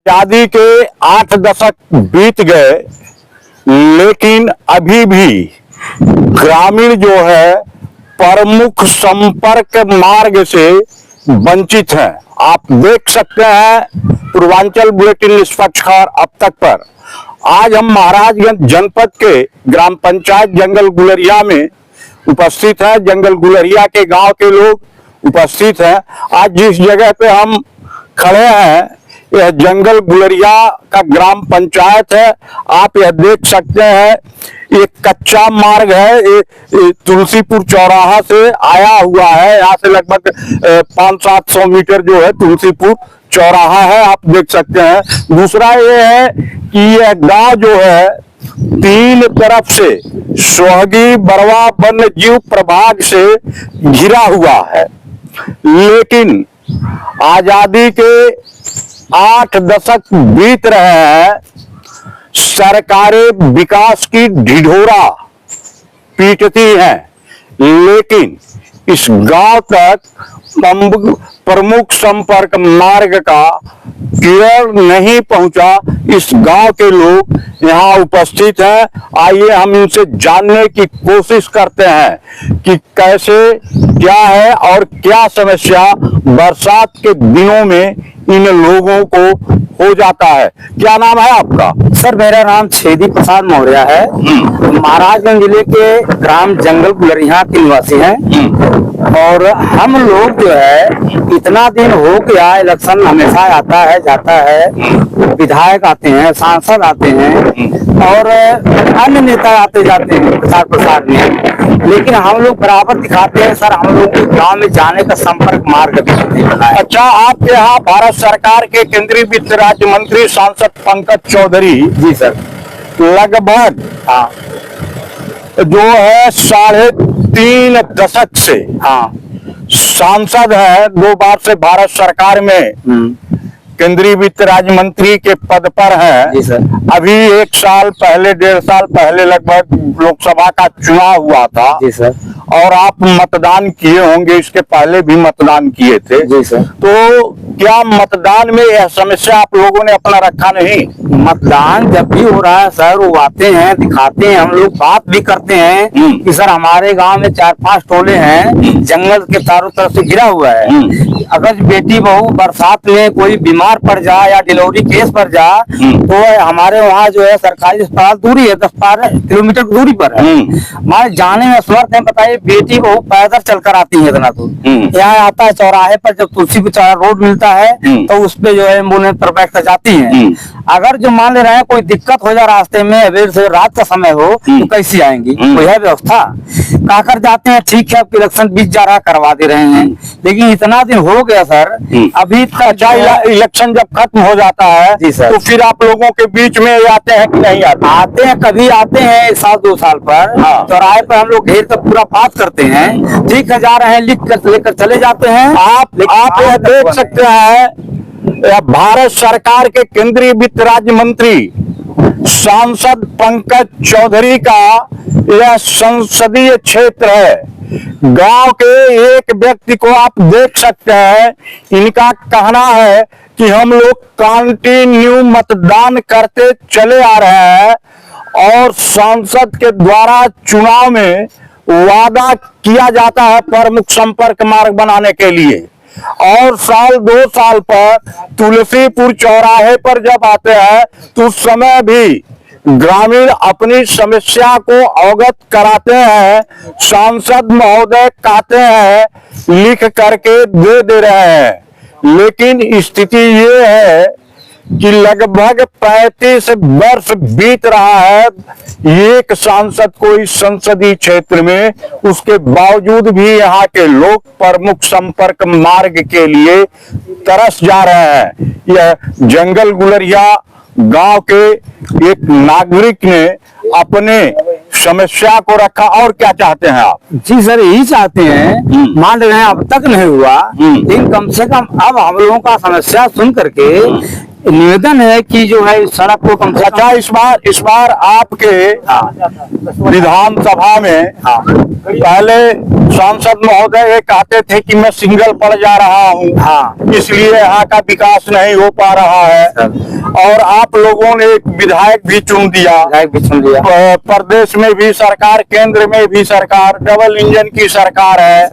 आजादी के 8 दशक बीत गए, लेकिन अभी भी ग्रामीण जो है प्रमुख संपर्क मार्ग से वंचित हैं। आप देख सकते हैं पूर्वांचल बुलेटिन निष्पक्ष खबर अब तक पर आज हम महाराजगंज जनपद के ग्राम पंचायत जंगल गुलरिया में उपस्थित हैं। जंगल गुलरिया के गांव के लोग उपस्थित हैं। आज जिस जगह पे हम खड़े हैं यह जंगल गुलरिया का ग्राम पंचायत है। आप यह देख सकते हैं एक कच्चा मार्ग है, ये तुलसीपुर चौराहा से आया हुआ है। यहाँ से लगभग 500-700 मीटर जो है तुलसीपुर चौराहा है, आप देख सकते हैं। दूसरा ये है कि यह गांव जो है तीन तरफ से सोहगी बरवा वन्य जीव प्रभाग से घिरा हुआ है, लेकिन आजादी के 8 दशक बीत रहे हैं, सरकारें विकास की ढिढोरा पीटती हैं, लेकिन इस गांव तक प्रमुख संपर्क मार्ग का क्लियर नहीं पहुंचा। इस गांव के लोग यहाँ उपस्थित हैं। आइए हम इनसे जानने की कोशिश करते हैं कि कैसे क्या है और क्या समस्या बरसात के दिनों में इन लोगों को हो जाता है। क्या नाम है आपका? सर मेरा नाम छेदी प्रसाद मौर्य है। महाराजगंज जिले के ग्राम जंगल गुलरिया के निवासी हैं और हम लोग जो है इतना दिन हो गया, इलेक्शन हमेशा आता है जाता है, विधायक आते हैं, सांसद आते हैं और अन्य नेता आते जाते हैं प्रचार प्रसार में, लेकिन हम लोग बराबर दिखाते हैं सर हम लोग गांव में जाने का संपर्क मार्ग भी नहीं बना है। अच्छा, आपके यहाँ भारत सरकार के केंद्रीय वित्त राज्य मंत्री सांसद पंकज चौधरी जी सर लगभग जो है 3.5 दशक से सांसद है, 2 बार से भारत सरकार में केंद्रीय वित्त राज्य मंत्री के पद पर है। जी सर। अभी 1 साल पहले 1.5 साल पहले लगभग लोकसभा का चुनाव हुआ था। जी सर। और आप मतदान किए होंगे, इसके पहले भी मतदान किए थे। जी सर। तो क्या मतदान में यह समस्या आप लोगों ने अपना रखा नहीं? मतदान जब भी हो रहा है सर वो आते हैं, दिखाते हैं, हम लोग बात भी करते हैं कि सर हमारे गांव में 4-5 टोले हैं, जंगल के चारों तरफ से घिरा हुआ है, अगर बेटी बहू बरसात में कोई बीमार पड़ जाए या डिलीवरी केस पर जा तो हमारे वहाँ जो है सरकारी अस्पताल दूरी है, 10-12 किलोमीटर दूरी पर है। हमारे जाने में असमर्थ है। बताइए बेटी बहू पैदल चलकर आती है इतना दूर, यहाँ आता है चौराहे पर, जब तुलसीपुर रोड मिलता है तो उस पे जो है एम्बुलेंस पर बैठ कर जाती है। अगर जो मान ले रहे हैं कोई दिक्कत हो जाए रास्ते में, अबेर से रात का समय हो तो कैसी आएंगी? कोई है व्यवस्था? कहकर जाते हैं ठीक है अब इलेक्शन बीत जा रहा करवा दे रहे हैं, लेकिन इतना दिन हो गया सर अभी तक। इलेक्शन जब खत्म हो जाता है तो फिर आप लोगों के बीच में आते हैं कि नहीं आते? आते हैं, कभी आते हैं 1 साल 2 साल पर, चौराहे पर हम लोग घेर कर पूरा बात करते हैं, ठीक है जा रहे हैं, लिख कर लेकर चले जाते हैं। आप यह देख सकते हैं भारत सरकार के केंद्रीय वित्त राज्य मंत्री सांसद पंकज चौधरी का यह संसदीय क्षेत्र है। गांव के एक व्यक्ति को आप देख सकते हैं, इनका कहना है कि हम लोग कंटिन्यू मतदान करते चले आ रहे हैं और सांसद के द्वारा चुनाव में वादा किया जाता है प्रमुख संपर्क मार्ग बनाने के लिए, और साल 2 साल पर तुलसीपुर चौराहे पर जब आते हैं तो उस समय भी ग्रामीण अपनी समस्या को अवगत कराते हैं। सांसद महोदय कहते हैं लिख करके दे रहे हैं, लेकिन स्थिति ये है कि लगभग 35 वर्ष बीत रहा है एक सांसद को इस संसदीय क्षेत्र में, उसके बावजूद भी यहाँ के लोग प्रमुख संपर्क मार्ग के लिए तरस जा रहे हैं। यह जंगल गुलरिया गांव के एक नागरिक ने अपने समस्या को रखा। और क्या चाहते हैं आप? जी सर यही चाहते हैं, मान रहे हैं अब तक नहीं हुआ, लेकिन कम से कम अब हम लोगों का समस्या सुन करके निवेदन है कि जो है इस सड़क को कम से कम। अच्छा, इस बार आपके विधानसभा में पहले सांसद महोदय ये कहते थे कि मैं सिंगल पड़ जा रहा हूँ, हाँ, इसलिए यहाँ का विकास नहीं हो पा रहा है, और आप लोगों ने एक विधायक भी चुन दिया। प्रदेश में भी सरकार, केंद्र में भी सरकार, डबल इंजन की सरकार है।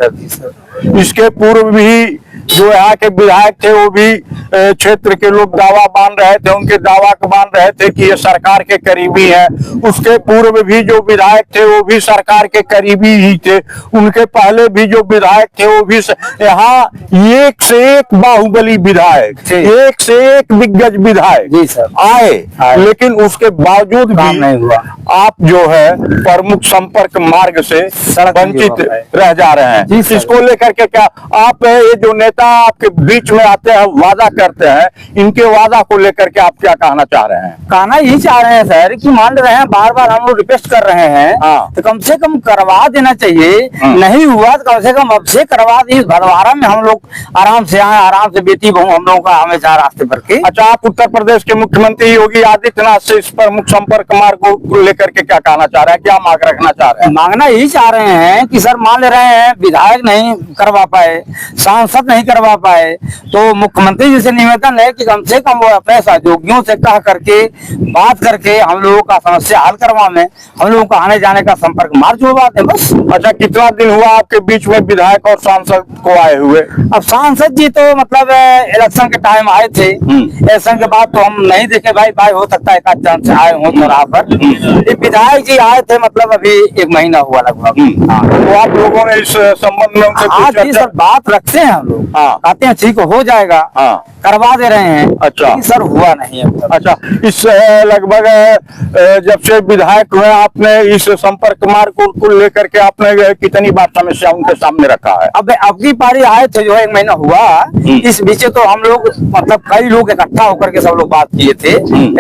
इसके पूर्व भी जो यहाँ के विधायक थे वो भी क्षेत्र के लोग दावा बांध रहे थे, उनके दावा को बांध रहे थे कि ये सरकार के करीबी है। उसके पूर्व भी जो विधायक थे वो भी सरकार के करीबी ही थे। उनके पहले भी जो विधायक थे वो भी यहाँ एक से एक बाहुबली विधायक, एक से एक दिग्गज विधायक आए, लेकिन उसके बावजूद भी नहीं हुआ। आप जो है प्रमुख संपर्क मार्ग से वंचित रह जा रहे हैं। इसको लेकर के क्या आप ये जो नेता आपके बीच में आते हैं, वादा करते हैं, इनके वादा को लेकर के आप क्या कहना चाह रहे हैं? कहना यही चाह रहे हैं सर कि मान रहे हैं, बार बार हम लोग रिक्वेस्ट कर रहे हैं, तो कम से कम करवा देना चाहिए। नहीं हुआ तो कम से कम अब से करवा दी। इस भदवारा में हम लोग आराम से आए, आराम से बेटी बहू हम लोगों का हमेशा रास्ते पर के। अच्छा, आप उत्तर प्रदेश के मुख्यमंत्री योगी आदित्यनाथ से इस प्रमुख संपर्क मार्ग को लेकर के क्या कहना चाह रहे हैं, क्या मांग रखना चाह रहे हैं? मांगना यही चाह रहे हैं कि सर मान ले रहे हैं विधायक नहीं करवा पाए, सांसद नहीं करवा पाए, तो मुख्यमंत्री जी से निवेदन है कि कम से कम वो अपने सहयोगियों से कह करके बात करके हम लोगों का समस्या हल करवाने, हम लोगों का आने जाने का संपर्क मार्ग जुड़वा दें बस। अच्छा, कितना दिन हुआ आपके बीच में विधायक और सांसद को आए हुए? अब सांसद जी तो मतलब इलेक्शन के टाइम आए थे, इलेक्शन के बाद तो हम नहीं देखे। भाई हो सकता है एक चांस से आए हो चौराहा पर। विधायक जी आए थे मतलब अभी 1 महीना हुआ लगभग। तो आप लोगों ने इस संबंध में उनसे हाँ जी सर, बात रखते हैं हम लोग, कहते हैं ठीक हो जाएगा, करवा दे रहे हैं। अच्छा, सर हुआ नहीं है। अच्छा, इस लगभग जब से विधायक हुए आपने इस संपर्क मार्ग को लेकर के आपने कितनी बार समस्या उनके सामने रखा है? अब की पारी आए थे जो 1 महीना हुआ, इस बीच तो हम लोग मतलब कई लोग इकट्ठा होकर के सब लोग बात किए थे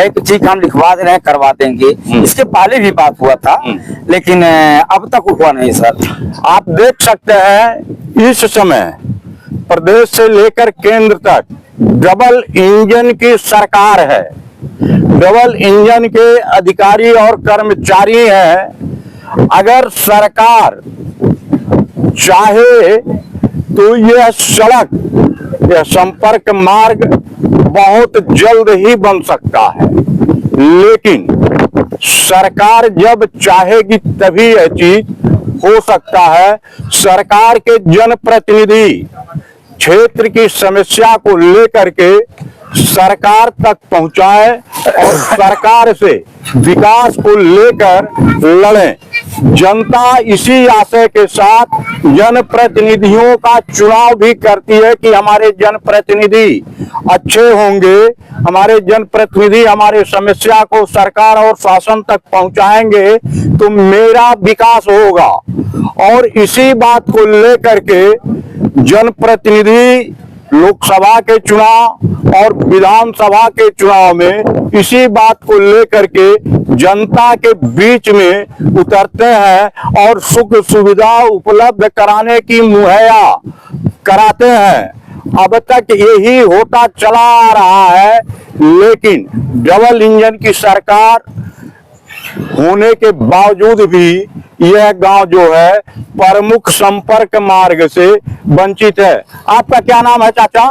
कि ठीक हम लिखवा दे रहे हैं, करवा देंगे। इसके पहले भी बात हुआ था, लेकिन अब तक हुआ नहीं सर। आप देख सकते हैं इस समय प्रदेश से लेकर केंद्र तक डबल इंजन की सरकार है। डबल इंजन के अधिकारी और कर्मचारी हैं। अगर सरकार चाहे तो यह सड़क, यह संपर्क मार्ग बहुत जल्द ही बन सकता है, लेकिन सरकार जब चाहेगी तभी यह चीज हो सकता है। सरकार के जनप्रतिनिधि क्षेत्र की समस्या को लेकर के सरकार तक पहुंचाए और सरकार से विकास को लेकर लड़ें। जनता इसी आशय के साथ जनप्रतिनिधियों का चुनाव भी करती है कि हमारे जनप्रतिनिधि अच्छे होंगे, हमारे जनप्रतिनिधि हमारे समस्या को सरकार और शासन तक पहुंचाएंगे तो मेरा विकास होगा। और इसी बात को लेकर के जनप्रतिनिधि लोकसभा के चुनाव और विधानसभा के चुनाव में इसी बात को लेकर के जनता के बीच में उतरते हैं और सुख सुविधा उपलब्ध कराने की मुहैया कराते हैं। अब तक यही होता चला आ रहा है, लेकिन डबल इंजन की सरकार होने के बावजूद भी यह गांव जो है प्रमुख संपर्क मार्ग से वंचित है। आपका क्या नाम है चाचा?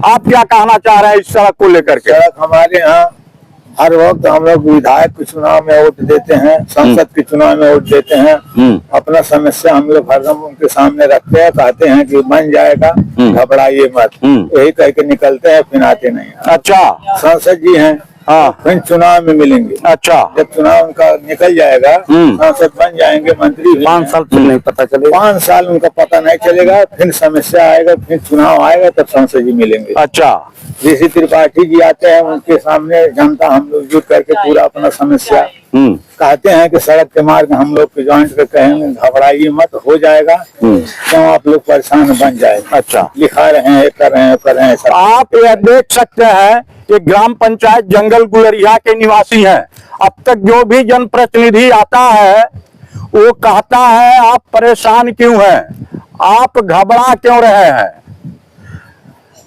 आप क्या कहना चाह रहे हैं इस सड़क को लेकर के? सड़क हमारे यहाँ हर वक्त हम लोग विधायक के चुनाव में वोट देते हैं, संसद के चुनाव में वोट देते हैं। अपना समस्या हम लोग हरदम उनके सामने रखते हैं, कहते हैं कि बन जाएगा, घबराइए मत, यही कह के निकलते हैं, फिर आते नहीं। अच्छा, सांसद जी हैं, हाँ, फिर चुनाव में मिलेंगे। अच्छा, जब चुनाव उनका निकल जाएगा, सांसद बन जाएंगे, मंत्री 5 साल फिर नहीं पता चलेगा, 5 साल उनका पता नहीं चलेगा, फिर समस्या आएगा, फिर चुनाव आएगा, तब सांसद जी मिलेंगे। अच्छा, जैसे त्रिपाठी जी आते हैं, उनके सामने जनता हम लोग जुट करके पूरा अपना समस्या कहते हैं कि सड़क के मार्ग हम लोग के ज्वाइंट के कहेंगे, घबराइए मत, हो जाएगा, क्यों आप लोग परेशान बन जाए। अच्छा, लिखा रहे हैं, कर रहे हैं। आप यह देख सकते हैं कि ग्राम पंचायत जंगल गुलरिया के निवासी हैं। अब तक जो भी जनप्रतिनिधि आता है वो कहता है आप परेशान क्यों हैं, आप घबरा क्यों रहे हैं।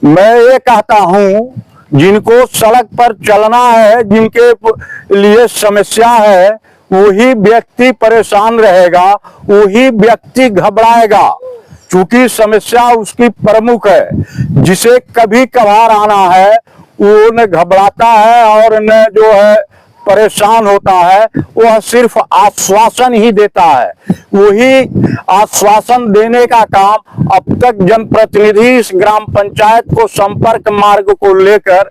मैं ये कहता हूं जिनको सड़क पर चलना है, जिनके लिए समस्या है, वही व्यक्ति परेशान रहेगा, वही व्यक्ति घबराएगा, चूंकि समस्या उसकी प्रमुख है। जिसे कभी कभार आना है वो न घबराता है और न जो है परेशान होता है, वह सिर्फ आश्वासन ही देता है। वही आश्वासन देने का काम अब तक जनप्रतिनिधि इस ग्राम पंचायत को संपर्क मार्ग को लेकर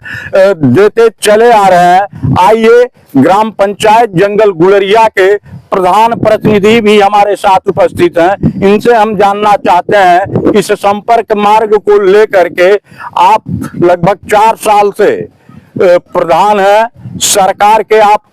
देते चले आ रहे हैं। आइए ग्राम पंचायत जंगल गुलरिया के प्रधान प्रतिनिधि भी हमारे साथ उपस्थित हैं, इनसे हम जानना चाहते हैं इस संपर्क मार्ग को लेकर के। आप लगभग 4 साल से प्रधान है सरकार के, आप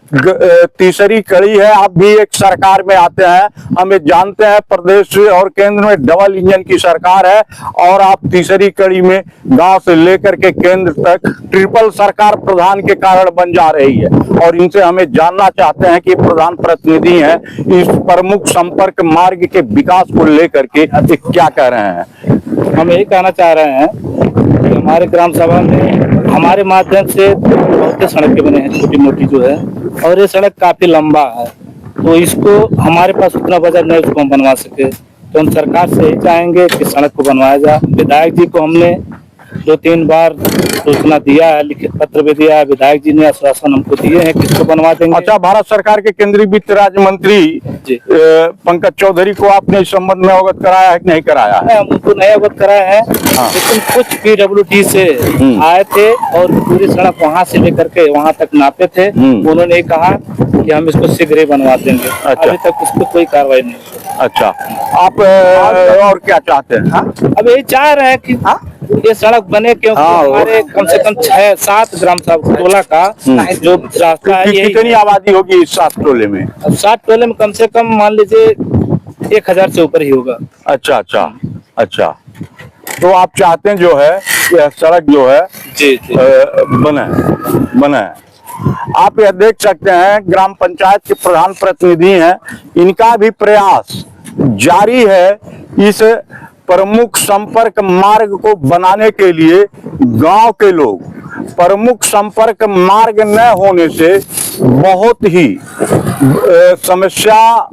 तीसरी कड़ी है, आप भी एक सरकार में आते हैं, हमें जानते हैं प्रदेश और केंद्र में डबल इंजन की सरकार है और आप तीसरी कड़ी में गांव से लेकर के केंद्र तक ट्रिपल सरकार प्रधान के कारण बन जा रही है। और इनसे हमें जानना चाहते हैं कि प्रधान प्रतिनिधि हैं, इस प्रमुख संपर्क मार्ग के विकास को लेकर के क्या कह रहे हैं। हम यही कहना चाह रहे हैं कि हमारे ग्राम सभा में हमारे माध्यम से बहुत से सड़कें बने हैं, छोटी मोटी जो है, और ये सड़क काफी लंबा है, तो इसको हमारे पास उतना बजट नहीं उसको हम बनवा सके, तो हम सरकार से यही चाहेंगे कि सड़क को बनवाया जाए। विधायक जी को हमने 2-3 बार सूचना दिया है, लिखित पत्र भी दिया है, विधायक जी ने आश्वासन हमको दिए हैं कि इसको बनवा देंगे। अच्छा, भारत सरकार के केंद्रीय वित्त राज्य मंत्री पंकज चौधरी को आपने इस संबंध में अवगत कराया है कि नहीं कराया है? हम उनको नहीं अवगत कराया है, लेकिन कुछ PWD से आए थे और पूरी सड़क वहाँ से लेकर के वहाँ तक नापे थे। उन्होंने कहा कि हम इसको शीघ्र ही बनवा देंगे। अच्छा। अभी तक उस पर कोई कार्रवाई नहीं। अच्छा, आप और क्या चाहते हैं? अब यही चाह रहे हैं कि ये सड़क बने, क्योंकि हमारे कम से कम 6-7 ग्राम टोला का जो रास्ता है। कितनी आबादी होगी इस 7 टोले में? अब 7 टोले में कम से कम मान लीजिए 1000 से ऊपर ही होगा। अच्छा अच्छा अच्छा, तो आप चाहते हैं जो है यह सड़क जो है जी बने। आप यह देख सकते हैं ग्राम पंचायत के प्रधान प्रतिनिधि हैं, इनका भी प्रयास जारी है इस प्रमुख संपर्क मार्ग को बनाने के लिए। गांव के लोग प्रमुख संपर्क मार्ग न होने से बहुत ही समस्या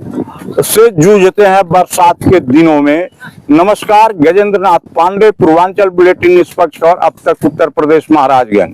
से जूझते हैं बरसात के दिनों में। नमस्कार, गजेंद्र नाथ पांडे, पूर्वांचल बुलेटिन निष्पक्ष और अब तक उत्तर प्रदेश महाराजगंज।